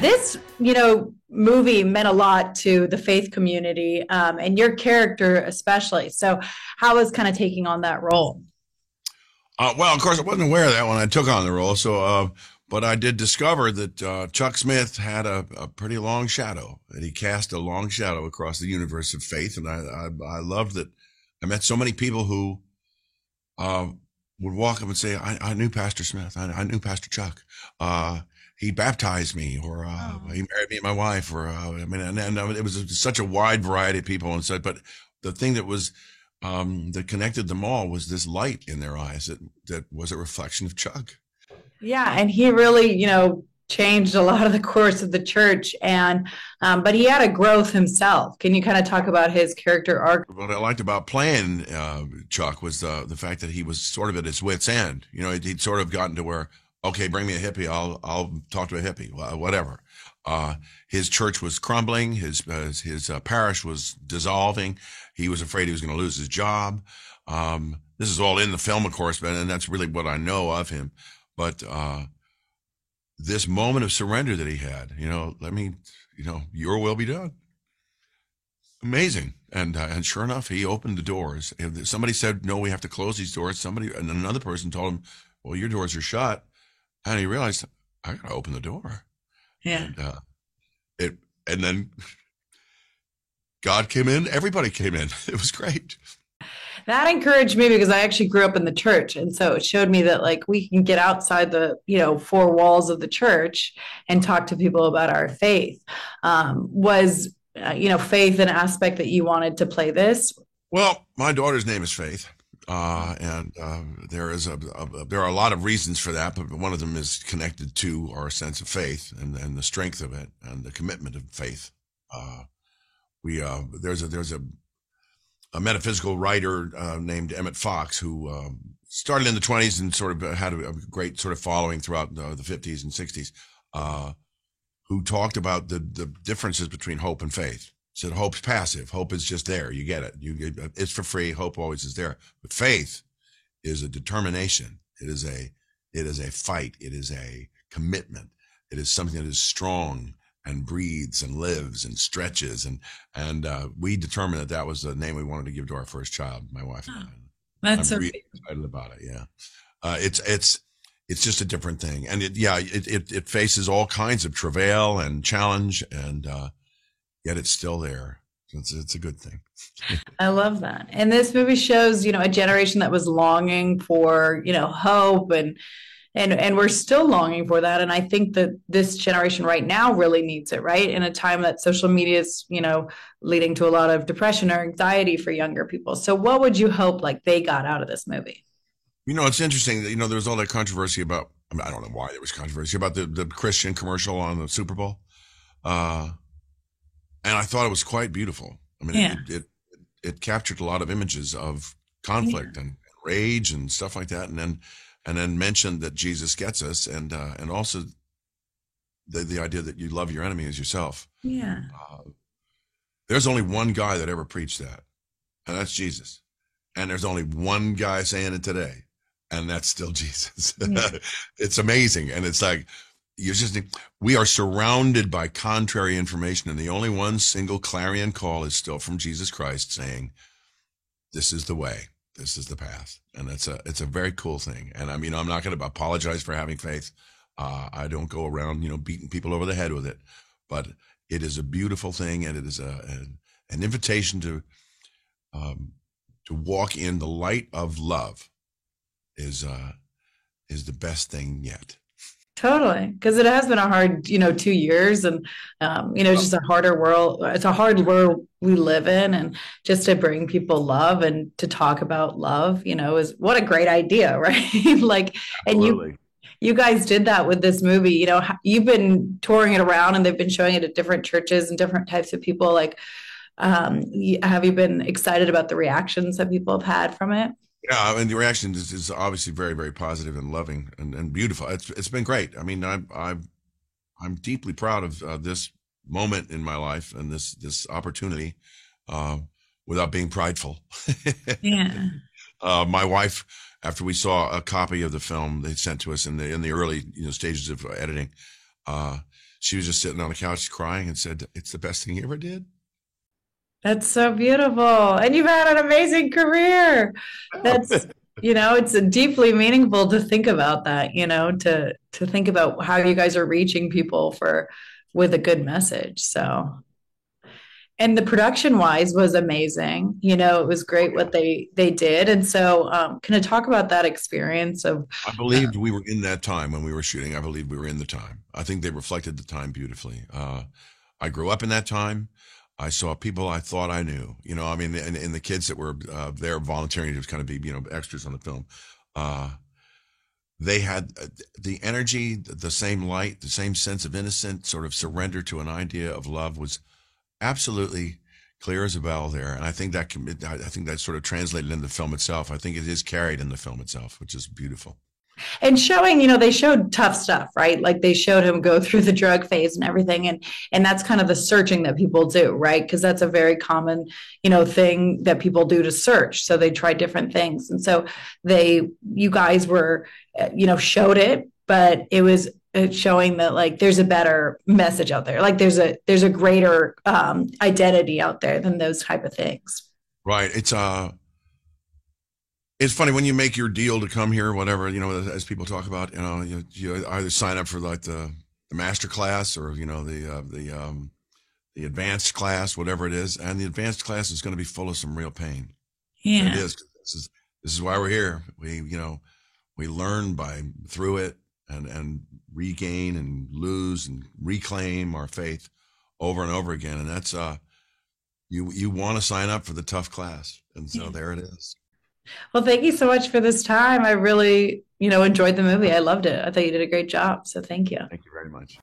This, movie meant a lot to the faith community, and your character especially. So, how was kind of taking on that role? Well, of course, I wasn't aware of that when I took on the role. But I did discover that Chuck Smith had a pretty long shadow, that he cast a long shadow across the universe of faith. And I loved that I met so many people who uh, would walk up and say, I knew Pastor Smith. I knew Pastor Chuck. He baptized me, or Oh. he married me and my wife, or and it was such a wide variety of people and such. But the thing that connected them all was this light in their eyes that was a reflection of Chuck. Yeah, and he really, changed a lot of the course of the church, and but he had a growth himself. Can you kind of talk about his character arc? What I liked about playing Chuck was the fact that he was sort of at his wit's end. You know, he'd sort of gotten to where, okay, bring me a hippie, I'll talk to a hippie, whatever. His church was crumbling, his parish was dissolving. He was afraid he was going to lose his job. This is all in the film, of course, and that's really what I know of him. But this moment of surrender that he had, your will be done. Amazing. And sure enough, he opened the doors. If somebody said, no, we have to close these doors. And another person told him, well, your doors are shut. And he realized, I got to open the door. Yeah. And it, and then God came in. Everybody came in. It was great. That encouraged me because I actually grew up in the church. And so it showed me that like we can get outside the, four walls of the church and talk to people about our faith. Was faith an aspect that you wanted to play this? Well, my daughter's name is Faith. And there are a lot of reasons for that, but one of them is connected to our sense of faith and the strength of it and the commitment of faith. We there's a metaphysical writer named Emmett Fox who started in the 20s and sort of had a great sort of following throughout the 50s and 60s, who talked about the differences between hope and faith. Said hope's passive. Hope is just there. You get it. It's for free. Hope always is there. But faith is a determination. It is a fight. It is a commitment. It is something that is strong and breathes and lives and stretches. And we determined that was the name we wanted to give to our first child, my wife and I. That's I'm so really excited about it. Yeah. It's just a different thing. And it faces all kinds of travail and challenge, and yet it's still there. It's a good thing. I love that. And this movie shows, a generation that was longing for, hope and we're still longing for that. And I think that this generation right now really needs it, right? In a time that social media is, leading to a lot of depression or anxiety for younger people. So what would you hope like they got out of this movie? It's interesting that, there was all that controversy about, I don't know why there was controversy about the Christian commercial on the Super Bowl. And I thought it was quite beautiful. I mean, Yeah. it captured a lot of images of conflict and rage and stuff like that, and then mentioned that Jesus gets us, and also the idea that you love your enemy as yourself. Yeah. Uh, there's only one guy that ever preached that, and that's Jesus. And there's only one guy saying it today, and that's still Jesus. Yeah. It's amazing, and it's like we are surrounded by contrary information, and the only one single clarion call is still from Jesus Christ saying, this is the way, this is the path. And it's a very cool thing. And I mean, I'm not going to apologize for having faith. I don't go around, beating people over the head with it, but it is a beautiful thing. And it is an invitation to walk in the light of love is the best thing yet. Totally. Because it has been a hard, 2 years and, it's just a harder world. It's a hard world we live in. And just to bring people love and to talk about love, is what a great idea, right? Like, and Absolutely. you guys did that with this movie. You've been touring it around and they've been showing it at different churches and different types of people. Like, have you been excited about the reactions that people have had from it? Yeah, I mean the reaction is obviously very, very positive and loving and beautiful. It's been great. I mean, I'm deeply proud of this moment in my life and this opportunity, uh, without being prideful. Yeah. My wife, after we saw a copy of the film they sent to us in the early stages of editing, uh, she was just sitting on the couch crying and said, "It's the best thing you ever did." That's so beautiful. And you've had an amazing career. That's, it's deeply meaningful to think about that, to think about how you guys are reaching people for with a good message. So, and the production wise was amazing. It was great what they did. And so, can I talk about that experience of I believed we were in that time when we were shooting. I believe we were in the time. I think they reflected the time beautifully. I grew up in that time. I saw people I thought I knew. I mean, and the kids that were there volunteering to kind of be, extras on the film. They had the energy, the same light, the same sense of innocent sort of surrender to an idea of love was absolutely clear as a bell there. And I think I think that sort of translated in the film itself. I think it is carried in the film itself, which is beautiful. and showing, they showed tough stuff, right? Like they showed him go through the drug phase and everything. And that's kind of the searching that people do, right? Because that's a very common, thing that people do to search. So they try different things. And so you guys were, showed it, but it was showing that like there's a better message out there. Like there's a greater identity out there than those type of things. Right. It's funny when you make your deal to come here, whatever, as people talk about, you either sign up for like the master class or, the advanced class, whatever it is. And the advanced class is going to be full of some real pain. Yeah. It is. This is why we're here. We learn through it and regain and lose and reclaim our faith over and over again. And that's, you want to sign up for the tough class. And so there it is. Well, thank you so much for this time. I really, enjoyed the movie. I loved it. I thought you did a great job. So thank you. Thank you very much.